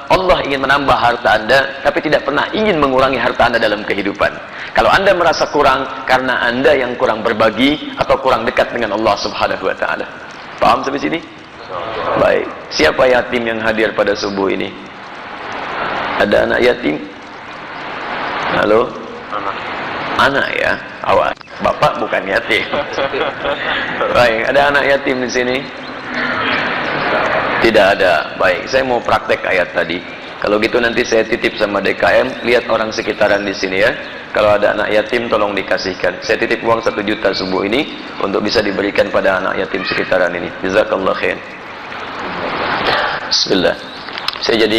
Allah ingin menambah harta Anda, tapi tidak pernah ingin mengurangi harta Anda dalam kehidupan. Kalau Anda merasa kurang, karena Anda yang kurang berbagi atau kurang dekat dengan Allah Subhanahu wa Ta'ala. Paham sampai sini? Baik. Siapa yatim yang hadir pada subuh ini? Ada anak yatim? Halo? Anak ya? Awas. Bapak bukan yatim. Baik. Ada anak yatim di sini? Tidak ada. Baik. Saya mau praktek ayat tadi. Kalau gitu nanti saya titip sama DKM. Lihat orang sekitaran di sini ya. Kalau ada anak yatim tolong dikasihkan. Saya titip uang 1 juta subuh ini untuk bisa diberikan pada anak yatim sekitaran ini. Jazakallah khair. Bismillah. Saya jadi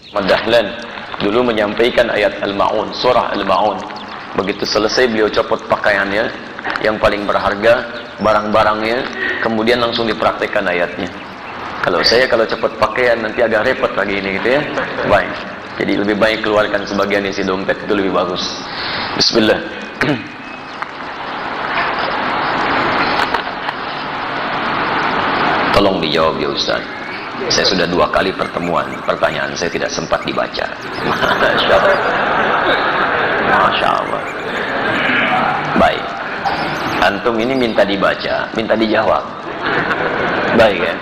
Madahlan dulu menyampaikan ayat Al-Ma'un, surah Al-Ma'un. Begitu selesai beliau copot pakaiannya yang paling berharga, barang-barangnya, kemudian langsung dipraktekkan ayatnya. Kalau copot pakaian nanti agak repot lagi ini gitu ya. Baik. Jadi lebih baik keluarkan sebagian isi dompet, itu lebih bagus. Bismillah. Tolong dijawab ya Ustaz. Saya sudah 2 kali pertemuan, pertanyaan saya tidak sempat dibaca. Masya Allah. Masya Allah. Baik. Antum ini minta dibaca, minta dijawab. Baik kan?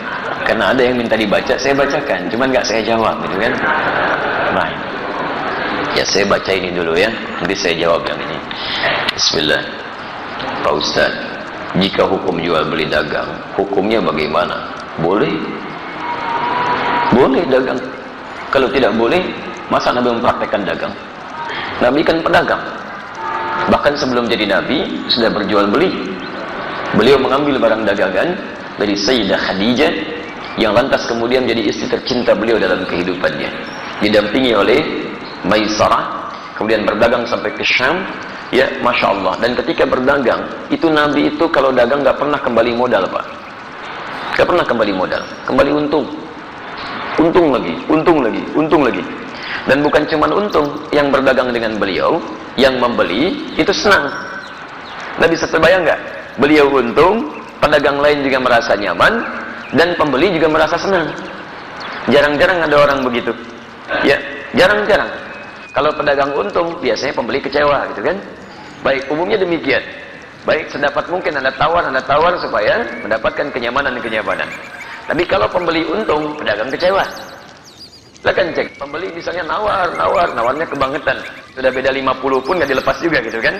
Karena ada yang minta dibaca, saya bacakan, cuman nggak saya jawab, gitu kan? Baik. Ya saya baca ini dulu ya, nanti saya jawab yang ini. Bismillah. Pak Ustaz, jika hukum jual beli dagang, hukumnya bagaimana? Boleh? Boleh dagang. Kalau tidak boleh, masa Nabi mempraktekkan dagang? Nabi kan pedagang. Bahkan sebelum jadi Nabi, sudah berjual beli. Beliau mengambil barang dagangan dari Sayyidah Khadijah, yang lantas kemudian menjadi istri tercinta beliau dalam kehidupannya. Didampingi oleh Maisarah, kemudian berdagang sampai ke Syam. Ya, Masya Allah. Dan ketika berdagang, itu Nabi itu kalau dagang nggak pernah kembali modal, Pak. Nggak pernah kembali modal. Kembali untung. Untung lagi, untung lagi, untung lagi. Dan bukan cuma untung, yang berdagang dengan beliau, yang membeli, itu senang. Nggak bisa terbayang nggak? Beliau untung, pedagang lain juga merasa nyaman, dan pembeli juga merasa senang. Jarang-jarang ada orang begitu. Ya, jarang-jarang. Kalau pedagang untung, biasanya pembeli kecewa, gitu kan? Baik, umumnya demikian. Baik, sedapat mungkin Anda tawar supaya mendapatkan kenyamanan dan kenyamanan. Tapi kalau pembeli untung, pedagang kecewa. Silahkan cek, pembeli misalnya nawarnya kebangetan. Sudah beda 50 pun nggak dilepas juga, gitu kan?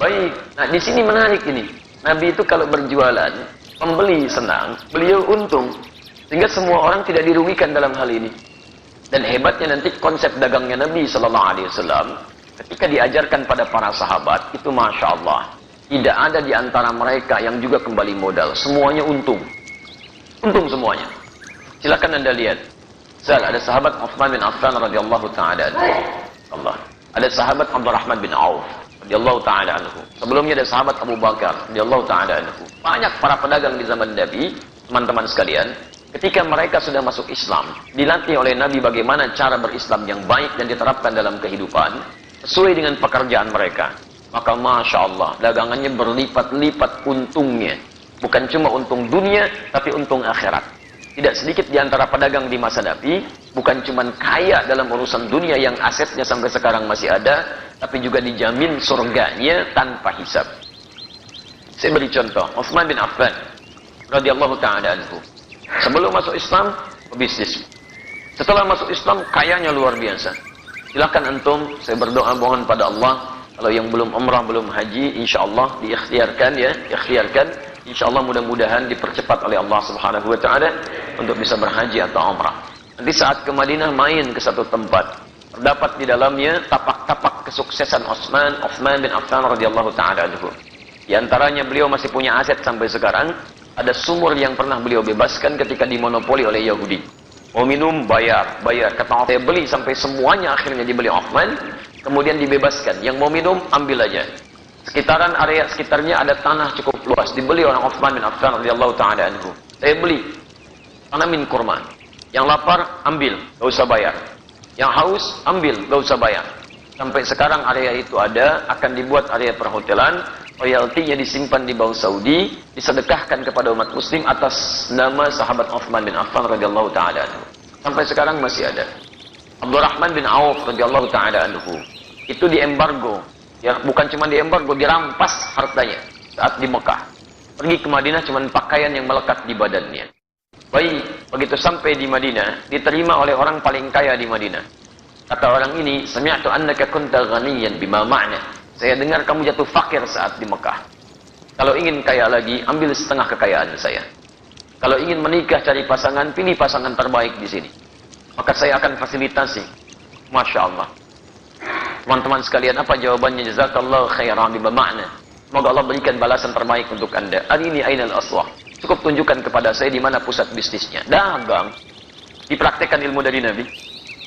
Baik, nah di sini menarik ini. Nabi itu kalau berjualan, pembeli senang, beliau untung. Sehingga semua orang tidak dirugikan dalam hal ini. Dan hebatnya nanti konsep dagangnya Nabi SAW, ketika diajarkan pada para sahabat, itu Masya Allah. Tidak ada di antara mereka yang juga kembali modal. Semuanya untung. Untung semuanya. Silakan Anda lihat. Ada sahabat Uthman bin Affan radhiyallahu taala anhu. Allah. Ada sahabat Abdurrahman bin Auf radhiyallahu taala anhu. Sebelumnya ada sahabat Abu Bakar radhiyallahu taala anhu. Banyak para pedagang di zaman Nabi, teman-teman sekalian, ketika mereka sudah masuk Islam, dilatih oleh Nabi bagaimana cara berislam yang baik dan diterapkan dalam kehidupan sesuai dengan pekerjaan mereka. Maka Masya Allah, dagangannya berlipat-lipat untungnya. Bukan cuma untung dunia, tapi untung akhirat. Tidak sedikit di antara pedagang di masa Nabi, bukan cuma kaya dalam urusan dunia yang asetnya sampai sekarang masih ada, tapi juga dijamin surganya tanpa hisab. Saya beri contoh, Uthman bin Affan radhiyallahu ta'ala anhu. Sebelum masuk Islam, pebisnis. Setelah masuk Islam, kayanya luar biasa. Silahkan antum, saya berdoa mohon pada Allah, kalau yang belum umrah, belum haji, insya Allah diikhtiarkan ya, ikhtiarkan. Insya Allah mudah-mudahan dipercepat oleh Allah Subhanahu wa Ta'ala untuk bisa berhaji atau umrah. Nanti saat ke Madinah main ke satu tempat, terdapat di dalamnya tapak-tapak kesuksesan Uthman bin Affan radhiyallahu ta'ala anhu. Di antaranya beliau masih punya aset sampai sekarang. Ada sumur yang pernah beliau bebaskan ketika dimonopoli oleh Yahudi. Mau minum bayar. Kata saya beli sampai semuanya akhirnya dibeli Uthman, kemudian dibebaskan. Yang mau minum ambil aja. Sekitaran area sekitarnya ada tanah cukup luas, dibeli orang Uthman bin Affan radhiyallahu ta'ala anhu. Saya beli, tanamin kurma. Yang lapar ambil, gak usah bayar. Yang haus ambil, gak usah bayar. Sampai sekarang area itu ada, akan dibuat area perhotelan, royaltinya disimpan di Bank Saudi, disedekahkan kepada umat muslim atas nama sahabat Uthman bin Affan radhiyallahu ta'ala anhu. Sampai sekarang masih ada. Abdurrahman bin Auf radhiyallahu taala anhu itu diembargo, ya bukan cuma diembargo, dirampas hartanya saat di Mekah. Pergi ke Madinah cuma pakaian yang melekat di badannya. Baik, begitu sampai di Madinah, diterima oleh orang paling kaya di Madinah. Kata orang ini, sami'tu annaka kunta ghaniyan bima ma'na. Saya dengar kamu jatuh fakir saat di Mekah. Kalau ingin kaya lagi, ambil setengah kekayaan saya. Kalau ingin menikah cari pasangan, pilih pasangan terbaik di sini. Maka saya akan fasilitasi. Masya Allah. Teman-teman sekalian, apa jawabannya? Jazakallahu khairan bima ma'na. Semoga Allah berikan balasan terbaik untuk Anda. Arini ainal aswah. Cukup tunjukkan kepada saya di mana pusat bisnisnya. Dagang. Dipraktekkan ilmu dari Nabi.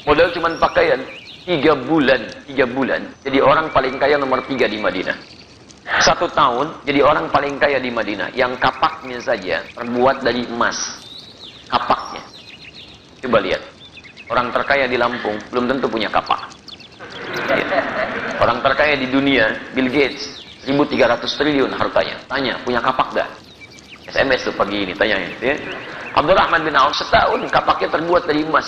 Modal cuma pakaian. 3 bulan. Jadi orang paling kaya nomor 3 di Madinah. 1 tahun jadi orang paling kaya di Madinah. Yang kapaknya saja terbuat dari emas. Kapaknya. Coba lihat. Orang terkaya di Lampung belum tentu punya kapak. Ya. Orang terkaya di dunia, Bill Gates, 1.300 triliun hartanya. Tanya, punya kapak gak? SMS tuh pagi ini, tanya ya. Abdurrahman bin Auf setahun kapaknya terbuat dari emas.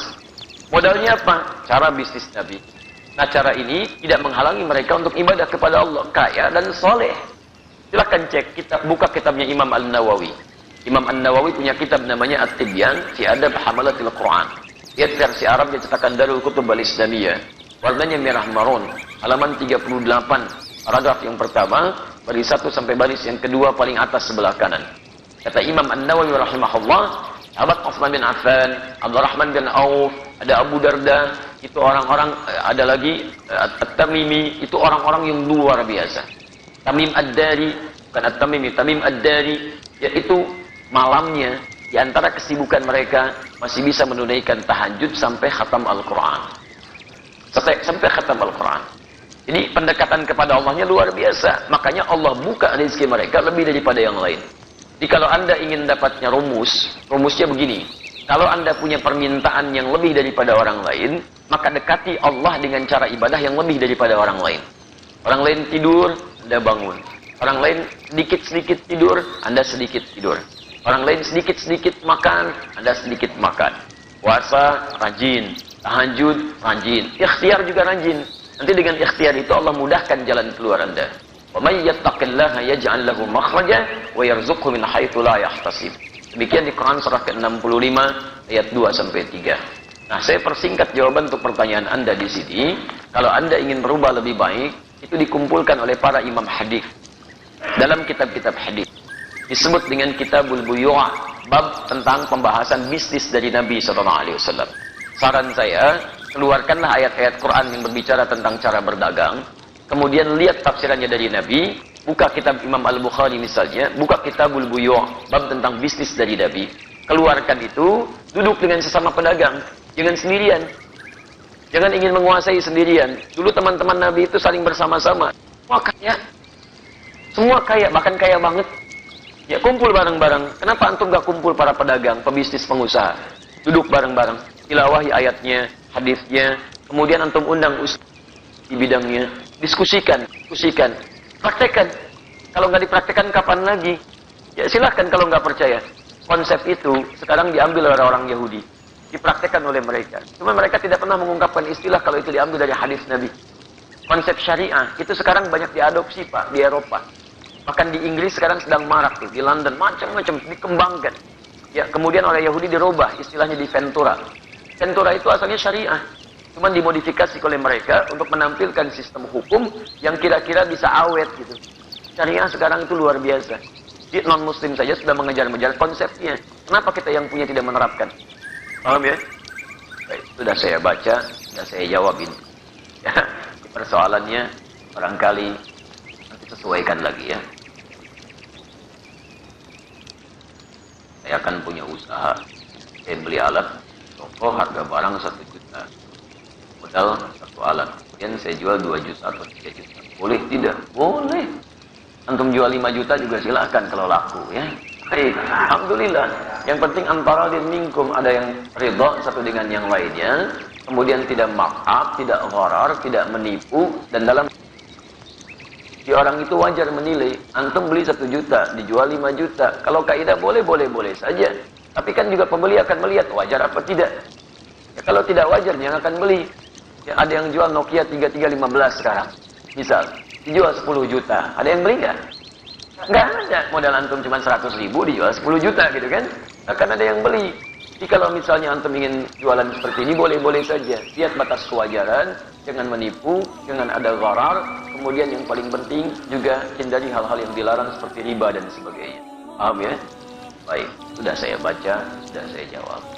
Modalnya apa? Cara bisnis Nabi. Nah, cara ini tidak menghalangi mereka untuk ibadah kepada Allah, kaya dan soleh. Silahkan cek, buka kitabnya Imam An-Nawawi. Imam An-Nawawi punya kitab namanya At-Tibyan fi Adab Hamalatil Quran. Lihat versi Arab dicetakan Darul Kutub Al-Islamiyah. Warnanya merah marun. Halaman 38. Paragraf yang pertama, baris 1 sampai baris yang kedua paling atas sebelah kanan. Kata Imam An-Nawawi rahimahullah, sahabat Utsman bin Affan, Abdurrahman bin Auf, ada Abu Darda, itu orang-orang, ada lagi At-Tamimi, itu orang-orang yang luar biasa. Tamim Ad-Dari, bukan At-Tamimi, Tamim Ad-Dari, yaitu malamnya di antara kesibukan mereka masih bisa menunaikan tahajud sampai khatam Al-Quran. Sampai khatam Al-Quran. Jadi pendekatan kepada Allahnya luar biasa. Makanya Allah buka rezeki mereka lebih daripada yang lain. Jadi kalau Anda ingin dapatnya rumusnya begini. Kalau Anda punya permintaan yang lebih daripada orang lain, maka dekati Allah dengan cara ibadah yang lebih daripada orang lain. Orang lain tidur, Anda bangun. Orang lain sedikit-sedikit tidur, Anda sedikit tidur. Orang lain sedikit-sedikit makan, Anda sedikit makan. Puasa, rajin. Tahajud, rajin. Ikhtiar juga rajin. Nanti dengan ikhtiar itu Allah mudahkan jalan keluar Anda. Wa may yattaqillaha yaj'al lahu makhraja wa yarzuqhu min haitsu la yahtasib. Demikian di Quran surah ke-65 ayat 2 sampai 3. Nah, saya persingkat jawaban untuk pertanyaan Anda di sini. Kalau Anda ingin berubah lebih baik, itu dikumpulkan oleh para imam hadis. Dalam kitab-kitab hadis disebut dengan Kitabul Buyu', bab tentang pembahasan bisnis dari Nabi SAW. Saran saya, keluarkanlah ayat-ayat Quran yang berbicara tentang cara berdagang, kemudian lihat tafsirannya dari Nabi, buka kitab Imam Al-Bukhari misalnya, buka Kitabul Buyu', bab tentang bisnis dari Nabi, keluarkan itu, duduk dengan sesama pedagang, jangan sendirian, jangan ingin menguasai sendirian. Dulu teman-teman Nabi itu saling bersama-sama, semua kaya, bahkan kaya banget. Ya, kumpul bareng-bareng. Kenapa antum gak kumpul para pedagang, pebisnis, pengusaha? Duduk bareng-bareng, tilawahi ayatnya, hadisnya, kemudian antum undang ustaz di bidangnya, diskusikan, praktekkan. Kalau nggak dipraktekkan kapan lagi? Ya silahkan kalau nggak percaya. Konsep itu sekarang diambil oleh orang Yahudi, dipraktekkan oleh mereka. Cuma mereka tidak pernah mengungkapkan istilah kalau itu diambil dari hadis Nabi. Konsep syariah itu sekarang banyak diadopsi Pak di Eropa. Bahkan di Inggris sekarang sedang marak tuh, di London macam-macam dikembangkan. Ya, kemudian oleh Yahudi dirubah istilahnya di Ventura. Ventura itu asalnya syariah, cuman dimodifikasi oleh mereka untuk menampilkan sistem hukum yang kira-kira bisa awet gitu. Syariah sekarang itu luar biasa. Di non-muslim saja sudah mengejar-ngejar konsepnya. Kenapa kita yang punya tidak menerapkan? Paham ya? Baik, sudah saya baca, sudah saya jawabin. Ya, persoalannya barangkali nanti sesuaikan lagi ya. Saya akan punya usaha. Saya beli alat toko harga barang 1 juta. Modal 1 alat. Kemudian saya jual 2 juta atau 3 juta. Boleh tidak? Boleh. Antum jual 5 juta juga silakan kalau laku ya. Baik, alhamdulillah. Yang penting antara din minkum, ada yang ridha satu dengan yang lainnya. Kemudian tidak markup, tidak gharar, tidak menipu, dan dalam di orang itu wajar menilai. Antum beli 1 juta, dijual 5 juta. Kalau kaidah boleh saja. Tapi kan juga pembeli akan melihat wajar apa tidak. Ya, kalau tidak wajar, jangan akan beli. Ya, ada yang jual Nokia 3315 sekarang. Misal, dijual 10 juta. Ada yang beli nggak? Nggak ada. Modal antum cuma 100 ribu, dijual 10 juta gitu kan. Akan ada yang beli. Jadi kalau misalnya antum ingin jualan seperti ini, boleh-boleh saja. Lihat batas kewajaran, jangan menipu, jangan ada gharar. Kemudian yang paling penting juga hindari hal-hal yang dilarang seperti riba dan sebagainya. Paham ya? Baik, sudah saya baca, sudah saya jawab.